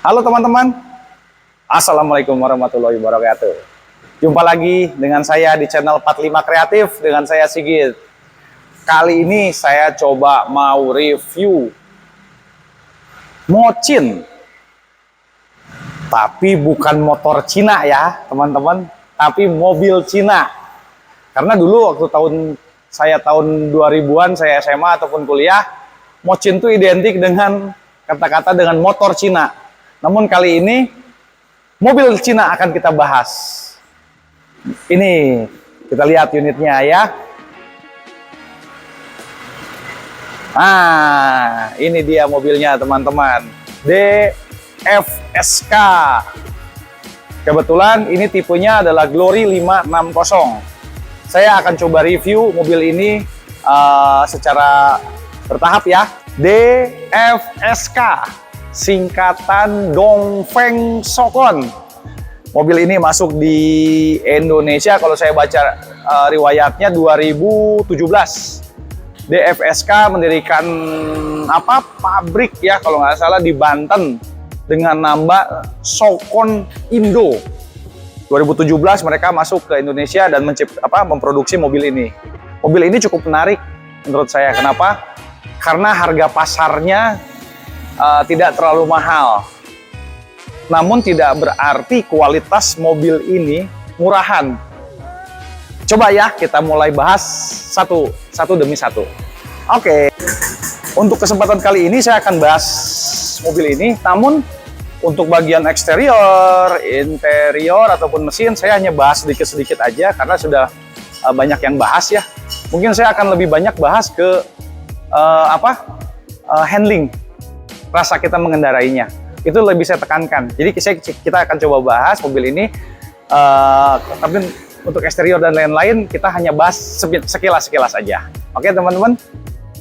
Halo teman-teman, Assalamualaikum warahmatullahi wabarakatuh. Jumpa lagi dengan saya di channel 45 Kreatif, dengan saya Sigit. Kali ini saya coba mau review Mochin. Tapi bukan motor Cina ya teman-teman, tapi mobil Cina. Karena dulu waktu tahun 2000-an, saya SMA ataupun kuliah, Mochin itu identik dengan kata-kata dengan motor Cina. Namun kali ini mobil Cina akan kita bahas. Ini kita lihat unitnya ya. Nah, ini dia mobilnya teman-teman. DFSK. Kebetulan ini tipenya adalah Glory 560. Saya akan coba review mobil ini secara bertahap ya. DFSK. Singkatan Dongfeng Sokon. Mobil ini masuk di Indonesia kalau saya baca riwayatnya 2017. DFSK mendirikan pabrik ya kalau nggak salah di Banten dengan nama Sokon Indo. 2017 mereka masuk ke Indonesia dan memproduksi mobil ini. Mobil ini cukup menarik menurut saya. Kenapa? Karena harga pasarnya tidak terlalu mahal, namun tidak berarti kualitas mobil ini murahan. Coba ya kita mulai bahas satu demi satu. Oke, untuk kesempatan kali ini saya akan bahas mobil ini, namun untuk bagian eksterior, interior ataupun mesin saya hanya bahas sedikit-sedikit aja karena sudah banyak yang bahas ya. Mungkin saya akan lebih banyak bahas ke handling, rasa kita mengendarainya itu lebih saya tekankan. Jadi kita akan coba bahas mobil ini, tapi untuk eksterior dan lain-lain kita hanya bahas sekilas aja. Oke teman-teman,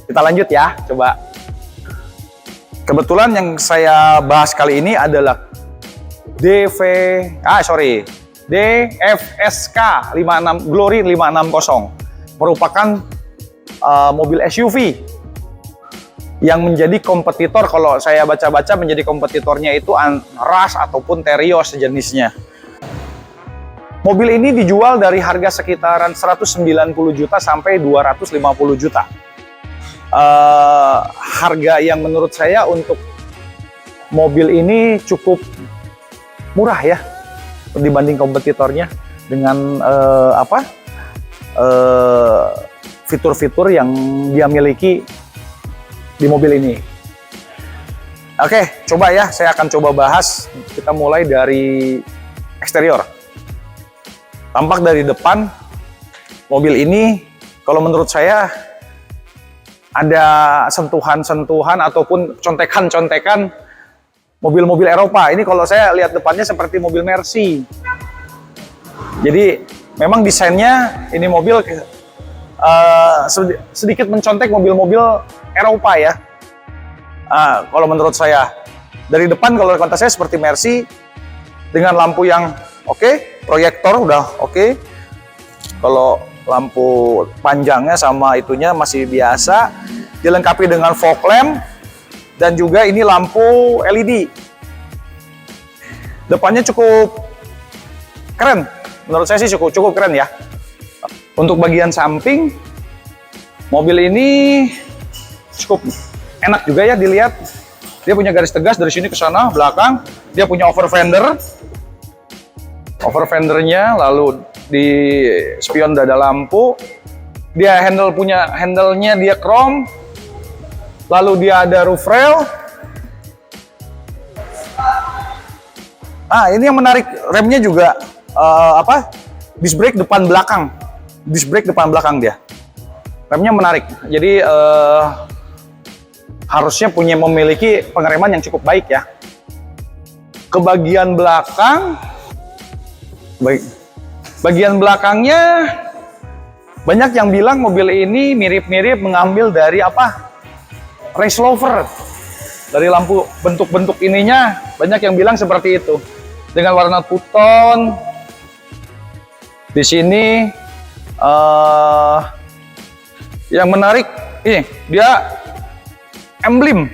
kita lanjut ya. Coba. Kebetulan yang saya bahas kali ini adalah DFSK 56 Glory 560, merupakan mobil SUV yang menjadi kompetitor, kalau saya baca-baca menjadi kompetitornya itu Rush ataupun Terios sejenisnya. Mobil ini dijual dari harga sekitaran 190 juta sampai 250 juta. Harga yang menurut saya untuk mobil ini cukup murah ya dibanding kompetitornya dengan fitur-fitur yang dia miliki di mobil ini. Oke, coba ya, saya akan coba bahas. Kita mulai dari eksterior. Tampak dari depan, mobil ini kalau menurut saya ada sentuhan-sentuhan ataupun contekan-contekan mobil-mobil Eropa. Ini kalau saya lihat depannya seperti mobil Mercy. Jadi memang desainnya ini mobil sedikit mencontek mobil-mobil Eropa ya. Kalau menurut saya dari depan, kalau kata saya seperti Mercy dengan lampu yang oke, proyektor udah oke. Kalau lampu panjangnya sama itunya masih biasa, dilengkapi dengan fog lamp dan juga ini lampu LED. Depannya cukup keren, menurut saya sih cukup keren ya. Untuk bagian samping, mobil ini cukup enak juga ya dilihat. Dia punya garis tegas dari sini ke sana, belakang. Dia punya over fender. Over fendernya, lalu di spion dada lampu. Dia handle-nya dia chrome. Lalu dia ada roof rail. Ini yang menarik, remnya juga disc brake depan belakang. Disc brake depan belakang dia. Remnya menarik, jadi harusnya memiliki pengereman yang cukup baik ya. Ke bagian belakang, bagian belakangnya banyak yang bilang mobil ini mirip-mirip mengambil dari Range Rover. Dari lampu bentuk-bentuk ininya banyak yang bilang seperti itu. Dengan warna two-tone. Di sini yang menarik ini dia emblem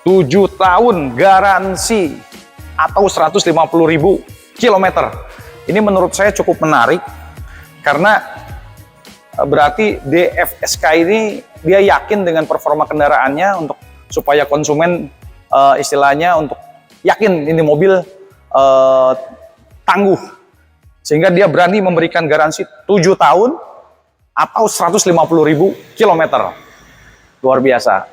7 tahun garansi atau 150.000 kilometer. Ini menurut saya cukup menarik karena berarti DFSK ini dia yakin dengan performa kendaraannya untuk supaya konsumen istilahnya untuk yakin ini mobil tangguh, sehingga dia berani memberikan garansi 7 tahun atau 150.000 kilometer. Luar biasa.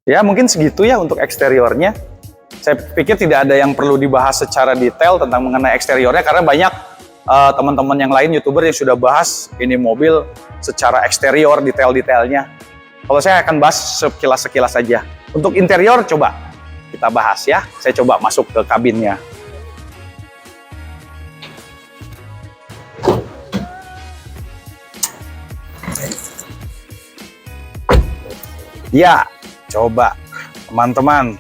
Ya mungkin segitu ya untuk eksteriornya. Saya pikir tidak ada yang perlu dibahas secara detail tentang mengenai eksteriornya karena banyak teman-teman yang lain YouTuber yang sudah bahas ini mobil secara eksterior, detail-detailnya. Kalau saya akan bahas sekilas-sekilas saja. Untuk interior coba kita bahas ya. Saya coba masuk ke kabinnya. Ya, coba teman-teman,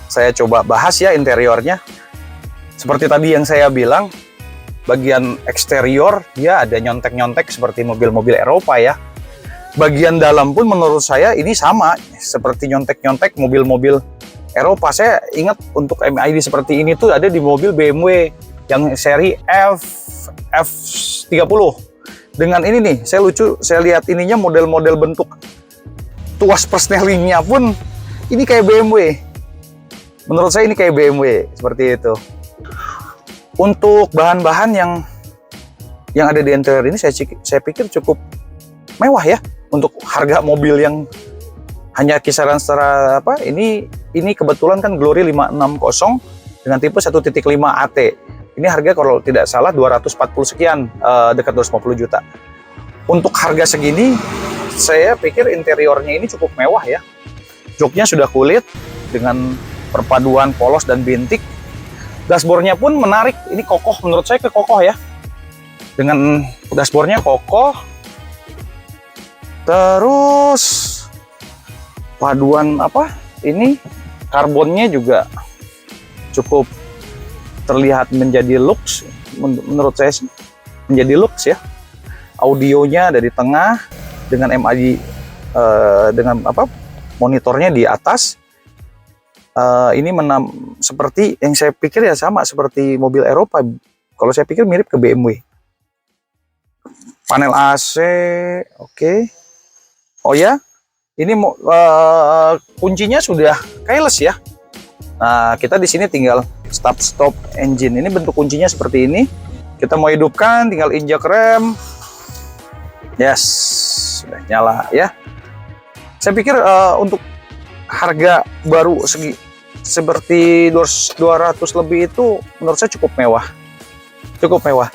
saya coba bahas ya interiornya. Seperti tadi yang saya bilang, bagian eksterior ya ada nyontek-nyontek seperti mobil-mobil Eropa ya. Bagian dalam pun menurut saya ini sama seperti nyontek-nyontek mobil-mobil Eropa. Saya ingat untuk MID seperti ini tuh ada di mobil BMW yang seri F30. Dengan ini nih, saya lihat ininya model-model bentuk tuas persnelingnya pun ini kayak BMW. Menurut saya ini kayak BMW seperti itu. Untuk bahan-bahan yang ada di interior ini saya pikir cukup mewah ya untuk harga mobil yang hanya kisaran setara apa ini kebetulan kan Glory 560 dengan tipe 1.5 AT. Ini harga kalau tidak salah 240 sekian, dekat 250 juta. Untuk harga segini saya pikir interiornya ini cukup mewah ya. Joknya sudah kulit dengan perpaduan polos dan bintik. Dashboardnya pun menarik, ini kokoh, menurut saya kokoh ya. Dengan dashboardnya kokoh. Terus paduan apa? Ini karbonnya juga cukup terlihat menjadi lux, menurut saya sih menjadi lux ya. Audionya ada di tengah dengan MID dengan apa? Monitornya di atas. Ini seperti yang saya pikir ya sama seperti mobil Eropa. Kalau saya pikir mirip ke BMW. Panel AC, oke. Oh ya, ini kuncinya sudah keyless ya. Nah, kita di sini tinggal stop engine. Ini bentuk kuncinya seperti ini. Kita mau hidupkan, tinggal injak rem. Yes, sudah nyala ya. Saya pikir untuk harga baru seperti 200 lebih itu menurut saya cukup mewah. Cukup mewah.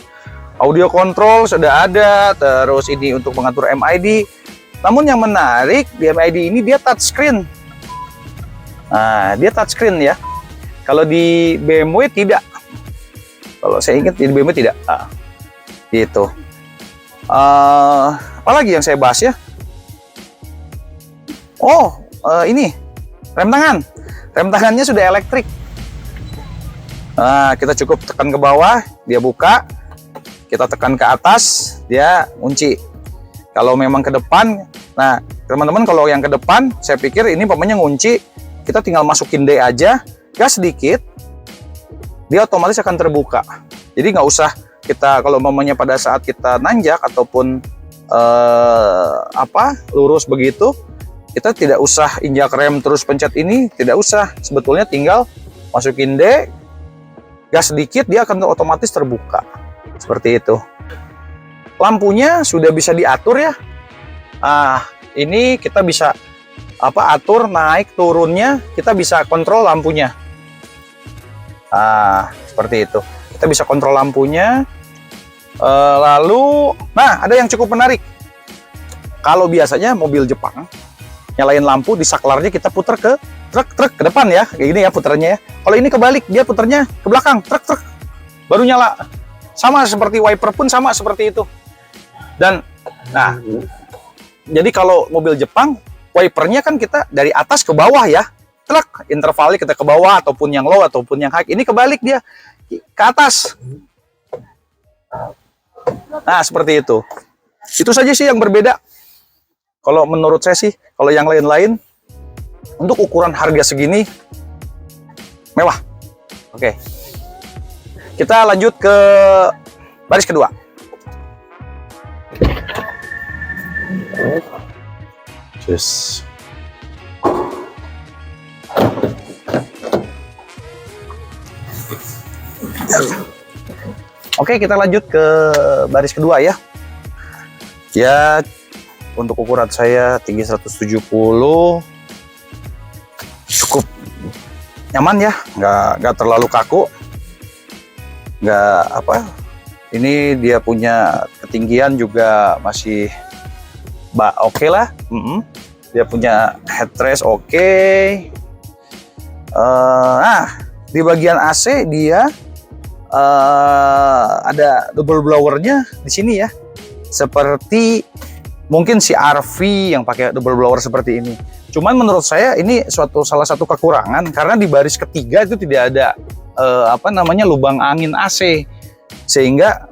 Audio control sudah ada, terus ini untuk mengatur MID. Namun yang menarik di MID ini dia touchscreen. Nah, dia touchscreen ya. Kalau di BMW tidak. Kalau saya ingat di BMW tidak. Gitu. Apalagi yang saya bahas ya? Oh, ini rem tangan. Rem tangannya sudah elektrik. Nah, kita cukup tekan ke bawah, dia buka. Kita tekan ke atas, dia kunci. Kalau memang ke depan, nah teman-teman kalau yang ke depan, saya pikir ini pokoknya ngunci. Kita tinggal masukin D aja, gas sedikit, dia otomatis akan terbuka. Jadi nggak usah kita kalau mamanya pada saat kita nanjak ataupun lurus begitu, kita tidak usah injak rem terus pencet ini, tidak usah. Sebetulnya tinggal masukin D, gas sedikit, dia akan otomatis terbuka. Seperti itu. Lampunya sudah bisa diatur ya. Ini kita bisa atur naik turunnya, kita bisa kontrol lampunya. Seperti itu. Kita bisa kontrol lampunya. Lalu, ada yang cukup menarik. Kalau biasanya mobil Jepang nyalain lampu di saklarnya kita putar ke truk ke depan ya, kayak gini ya putarnya ya. Kalau ini kebalik, dia putarnya ke belakang, truk baru nyala. Sama seperti wiper pun sama seperti itu. Dan jadi kalau mobil Jepang wipernya kan kita dari atas ke bawah ya, truk intervalnya kita ke bawah ataupun yang low ataupun yang high. Ini kebalik dia ke atas. Nah seperti itu. Itu saja sih yang berbeda. Kalau menurut saya sih, kalau yang lain-lain Untuk ukuran harga segini mewah. Oke. Kita lanjut ke baris kedua. Just. Oke, kita lanjut ke baris kedua ya. Ya, untuk ukuran saya tinggi 170, cukup nyaman ya, nggak terlalu kaku, nggak apa. Ini dia punya ketinggian juga masih oke lah. Dia punya headrest oke. Nah, di bagian AC dia ada double blowernya di sini ya, seperti mungkin si RV yang pakai double blower seperti ini. Cuman menurut saya ini salah satu kekurangan, karena di baris ketiga itu tidak ada lubang angin AC, sehingga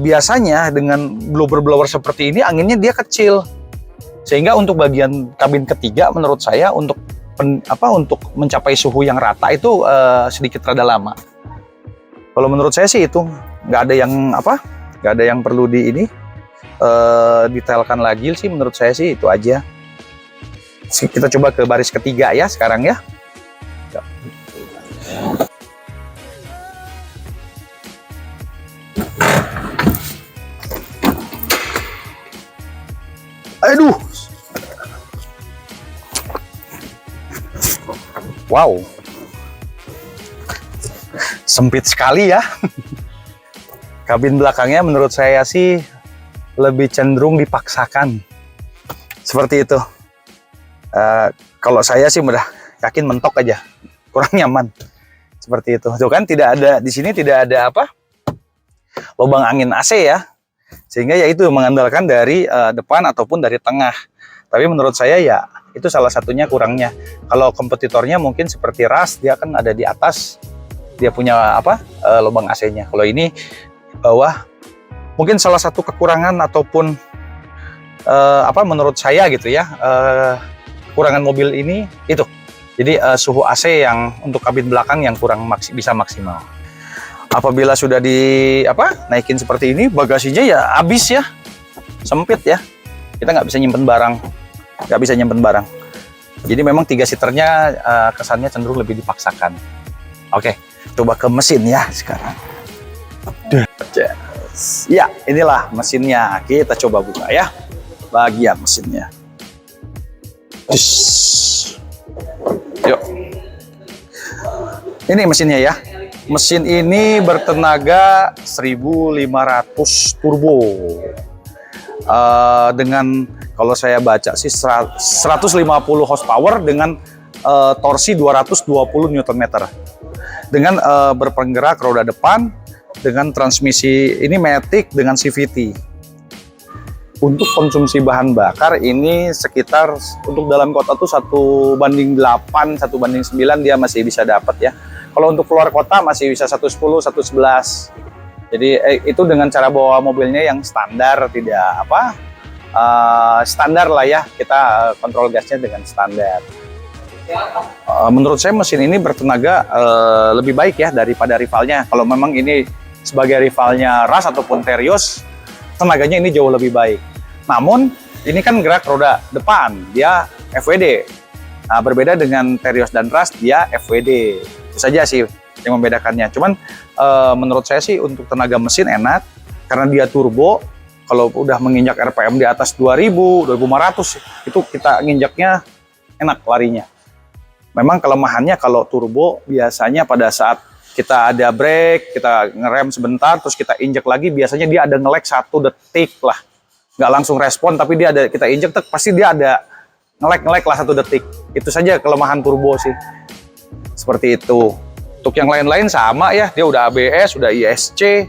biasanya dengan blower seperti ini anginnya dia kecil, sehingga untuk bagian kabin ketiga menurut saya untuk mencapai suhu yang rata itu sedikit rada lama. Kalau menurut saya sih itu nggak ada yang perlu detailkan lagi sih, menurut saya sih itu aja. Kita coba ke baris ketiga ya sekarang ya. Aduh. Wow. Sempit sekali ya. Kabin belakangnya menurut saya sih lebih cenderung dipaksakan. Seperti itu. Kalau saya sih udah yakin mentok aja. Kurang nyaman. Seperti itu. Tuh kan tidak ada di sini, tidak ada lubang angin AC ya. Sehingga ya itu mengandalkan dari depan ataupun dari tengah. Tapi menurut saya ya itu salah satunya kurangnya. Kalau kompetitornya mungkin seperti RAS, dia kan ada di atas. Dia punya lubang AC-nya. Kalau ini bawah, mungkin salah satu kekurangan ataupun menurut saya gitu ya, kekurangan mobil ini itu. Jadi suhu AC yang untuk kabin belakang yang kurang bisa maksimal. Apabila sudah naikin seperti ini, bagasinya ya habis ya, sempit ya. Kita nggak bisa nyimpen barang, Jadi memang 3 seaternya kesannya cenderung lebih dipaksakan. Oke. Coba ke mesin ya sekarang. Ya, inilah mesinnya. Kita coba buka ya. Bagian mesinnya. Yuk. Ini mesinnya ya. Mesin ini bertenaga 1500 turbo. Dengan kalau saya baca sih 150 horsepower dengan torsi 220 Nm. Dengan berpenggerak roda depan, dengan transmisi ini matic dengan CVT. Untuk konsumsi bahan bakar ini sekitar untuk dalam kota tuh 1:8, 1:9 dia masih bisa dapat ya. Kalau untuk keluar kota masih bisa 110, 111. Jadi itu dengan cara bawa mobilnya yang standar, tidak standar lah ya. Kita kontrol gasnya dengan standar. Menurut saya mesin ini bertenaga lebih baik ya daripada rivalnya. Kalau memang ini sebagai rivalnya RAS ataupun Terios, tenaganya ini jauh lebih baik. Namun ini kan gerak roda depan, dia FWD. Nah, berbeda dengan Terios dan RAS, dia FWD. Itu saja sih yang membedakannya. Cuman menurut saya sih untuk tenaga mesin enak karena dia turbo. Kalau udah menginjak RPM di atas 2000, 2500 itu kita nginjaknya enak larinya. Memang kelemahannya kalau turbo biasanya pada saat kita ada brake, kita ngerem sebentar, terus kita injek lagi, biasanya dia ada nge-lag 1 detik lah. Nggak langsung respon, tapi dia ada, kita injek, pasti dia ada nge-lag lah 1 detik. Itu saja kelemahan turbo sih. Seperti itu. Untuk yang lain-lain sama ya, dia udah ABS, udah ISC,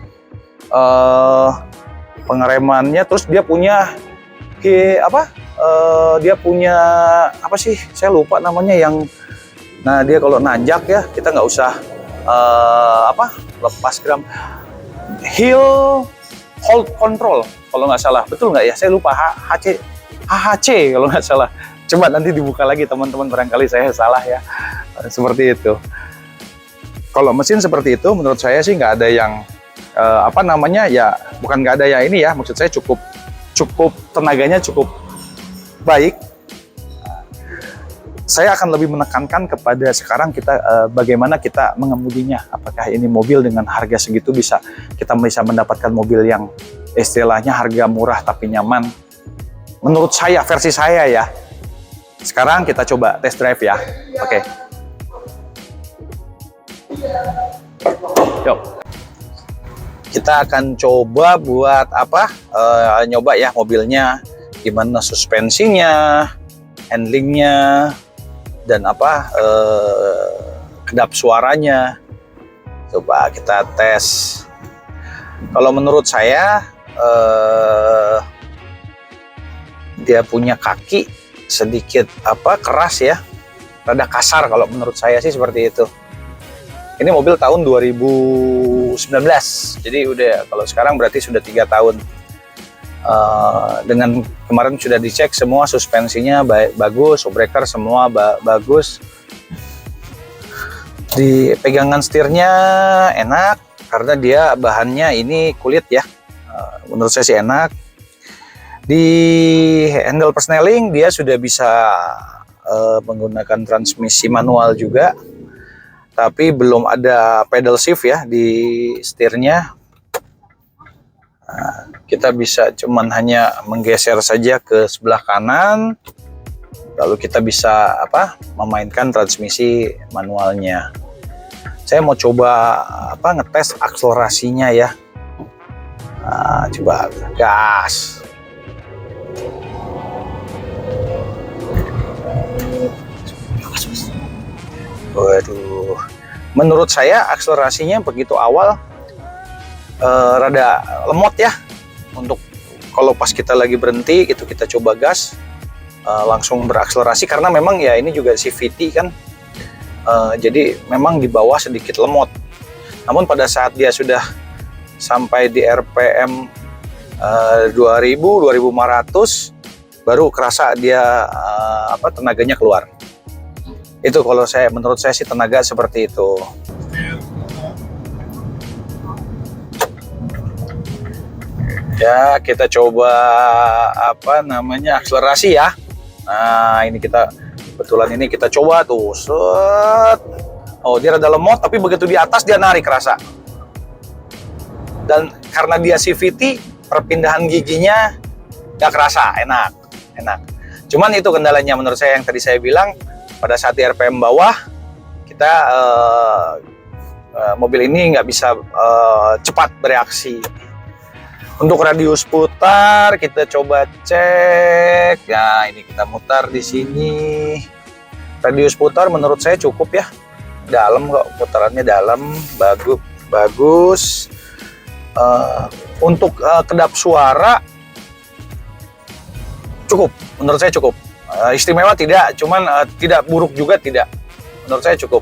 pengeremannya, terus dia punya dia punya apa sih? Saya lupa namanya yang. Nah, dia kalau nanjak ya, kita nggak usah lepas gram. Hill hold control kalau nggak salah, betul nggak ya? Saya lupa HHC kalau nggak salah. Coba nanti dibuka lagi teman-teman, barangkali saya salah ya. Seperti itu. Kalau mesin seperti itu menurut saya sih nggak ada yang apa namanya ya, bukan nggak ada yang ini ya, maksud saya cukup tenaganya cukup baik. Saya akan lebih menekankan kepada sekarang kita bagaimana kita mengemudinya. Apakah ini mobil dengan harga segitu kita bisa mendapatkan mobil yang istilahnya harga murah tapi nyaman. Menurut saya, versi saya ya. Sekarang kita coba test drive ya. Oke. Yuk. Kita akan coba buat apa? Nyoba ya mobilnya, gimana suspensinya, handlingnya, dan apa kedap suaranya. Coba kita tes. Kalau menurut saya dia punya kaki sedikit apa keras ya, rada kasar kalau menurut saya sih seperti itu. Ini mobil tahun 2019, jadi udah kalau sekarang berarti sudah 3 tahun. Dengan kemarin sudah dicek semua, suspensinya bagus, shockbreaker semua bagus. Di pegangan setirnya enak karena dia bahannya ini kulit ya. Menurut saya sih enak. Di handle persneling dia sudah bisa menggunakan transmisi manual juga, tapi belum ada pedal shift ya di setirnya. Nah, kita bisa cuman hanya menggeser saja ke sebelah kanan, lalu kita bisa apa memainkan transmisi manualnya. Saya mau coba apa ngetes akselerasinya ya. Nah, coba gas. Waduh, menurut saya akselerasinya begitu awal rada lemot ya. Untuk kalau pas kita lagi berhenti gitu kita coba gas langsung berakselerasi, karena memang ya ini juga CVT kan, jadi memang di bawah sedikit lemot. Namun pada saat dia sudah sampai di RPM 2000-2500 baru kerasa dia apa tenaganya keluar. Itu kalau menurut saya sih tenaga seperti itu. Ya, kita coba apa namanya akselerasi ya. Nah, ini kebetulan ini kita coba tuh. Set. Oh, dia rada lemot tapi begitu di atas dia narik kerasa. Dan karena dia CVT, perpindahan giginya nggak kerasa, enak. Cuman itu kendalanya menurut saya yang tadi saya bilang, pada saat di RPM bawah kita mobil ini nggak bisa cepat bereaksi. Untuk radius putar kita coba cek. Ya, ini kita mutar di sini. Radius putar menurut saya cukup ya. Dalam kok, putarannya dalam, bagus. Untuk kedap suara cukup, menurut saya cukup. Istimewa tidak, cuman tidak buruk juga tidak. Menurut saya cukup.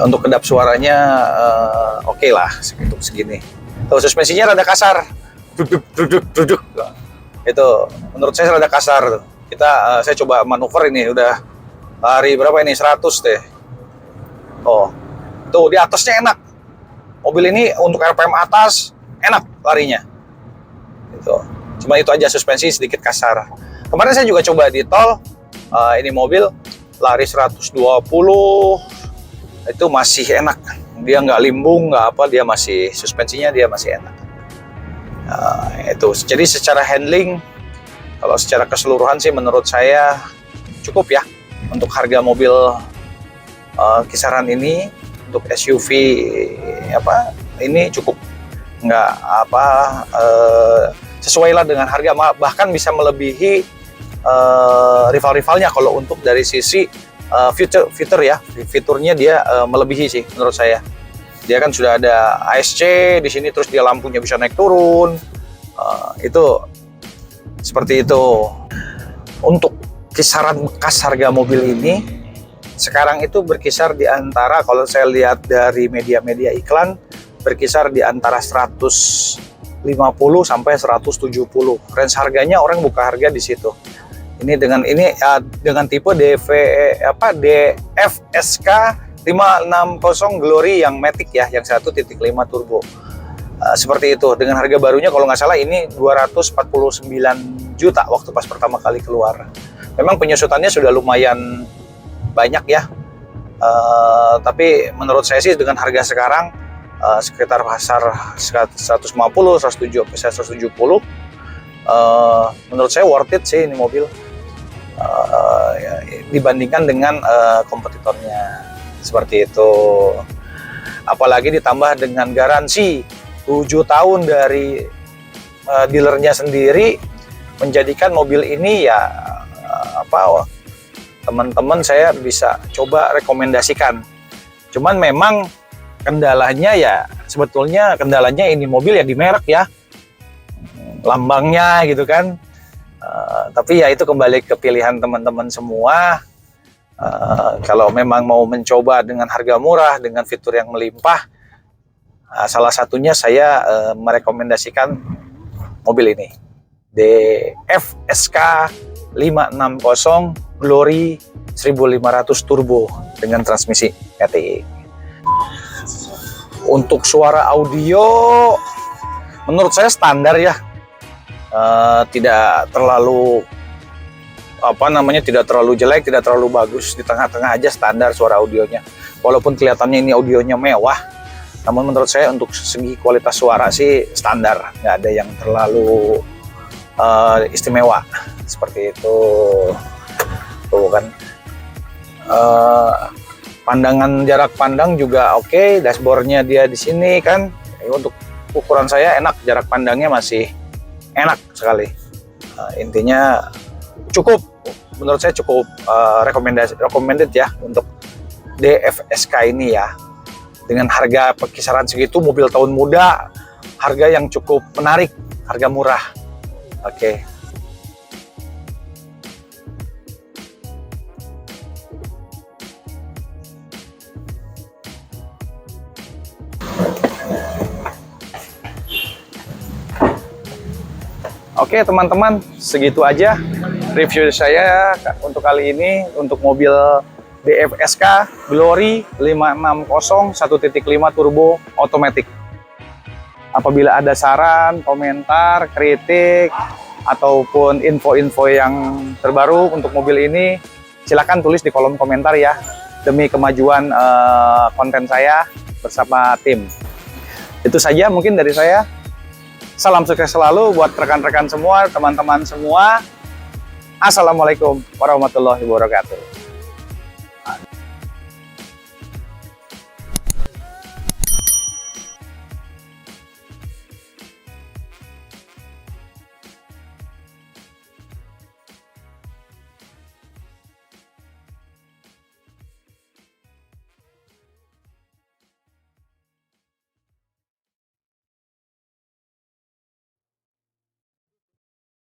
Untuk kedap suaranya oke lah, untuk segini. Tuh, suspensinya rada kasar, duduk. Itu menurut saya rada kasar. Saya coba manuver ini udah lari berapa ini 100 deh. Oh, tuh di atasnya enak. Mobil ini untuk RPM atas enak larinya. Itu. Cuma itu aja, suspensi sedikit kasar. Kemarin saya juga coba di tol, ini mobil lari 120, itu masih enak. Dia nggak limbung, nggak apa, suspensinya dia masih enak. Itu. Jadi secara handling, kalau secara keseluruhan sih menurut saya cukup ya untuk harga mobil kisaran ini. Untuk SUV apa ini cukup, nggak apa sesuai lah dengan harga, bahkan bisa melebihi rival-rivalnya kalau untuk dari sisi fitur ya, fiturnya dia melebihi sih menurut saya. Dia kan sudah ada ASC di sini, terus dia lampunya bisa naik turun, itu seperti itu. Untuk kisaran bekas harga mobil ini sekarang itu berkisar di antara, kalau saya lihat dari media-media iklan, berkisar di antara 150 sampai 170. Range harganya orang buka harga di situ. Ini dengan tipe DFSK 560 Glory yang Matic ya, yang 1.5 turbo. Seperti itu. Dengan harga barunya kalau nggak salah ini 249 juta waktu pas pertama kali keluar. Memang penyusutannya sudah lumayan banyak ya. Tapi menurut saya sih dengan harga sekarang sekitar pasar 150, 170, 170, menurut saya worth it sih ini mobil dibandingkan dengan kompetitornya. Seperti itu. Apalagi ditambah dengan garansi 7 tahun dari dealernya sendiri, menjadikan mobil ini ya teman-teman saya bisa coba rekomendasikan. Cuman memang kendalanya ya sebetulnya ini mobil ya di merek ya, lambangnya gitu kan. Tapi ya itu kembali ke pilihan teman-teman semua. Kalau memang mau mencoba dengan harga murah dengan fitur yang melimpah, salah satunya saya merekomendasikan mobil ini, DFSK 560 Glory 1500 turbo dengan transmisi matic. Untuk suara audio menurut saya standar ya, tidak terlalu tidak terlalu jelek, tidak terlalu bagus, di tengah-tengah aja standar suara audionya. Walaupun kelihatannya ini audionya mewah, namun menurut saya untuk segi kualitas suara sih standar, nggak ada yang terlalu istimewa seperti itu. Tuh kan, pandangan jarak pandang juga oke, dashboardnya dia di sini kan. Untuk ukuran saya enak, jarak pandangnya masih enak sekali. Intinya cukup, menurut saya cukup recommended ya untuk DFSK ini ya. Dengan harga kisaran segitu, mobil tahun muda, harga yang cukup menarik, harga murah. Oke. Oke teman-teman, segitu aja review saya untuk kali ini untuk mobil DFSK Glory 560 1.5 turbo automatic. Apabila ada saran, komentar, kritik, ataupun info-info yang terbaru untuk mobil ini, silakan tulis di kolom komentar ya, demi kemajuan konten saya bersama tim. Itu saja mungkin dari saya. Salam sukses selalu buat rekan-rekan semua, teman-teman semua. Assalamualaikum warahmatullahi wabarakatuh.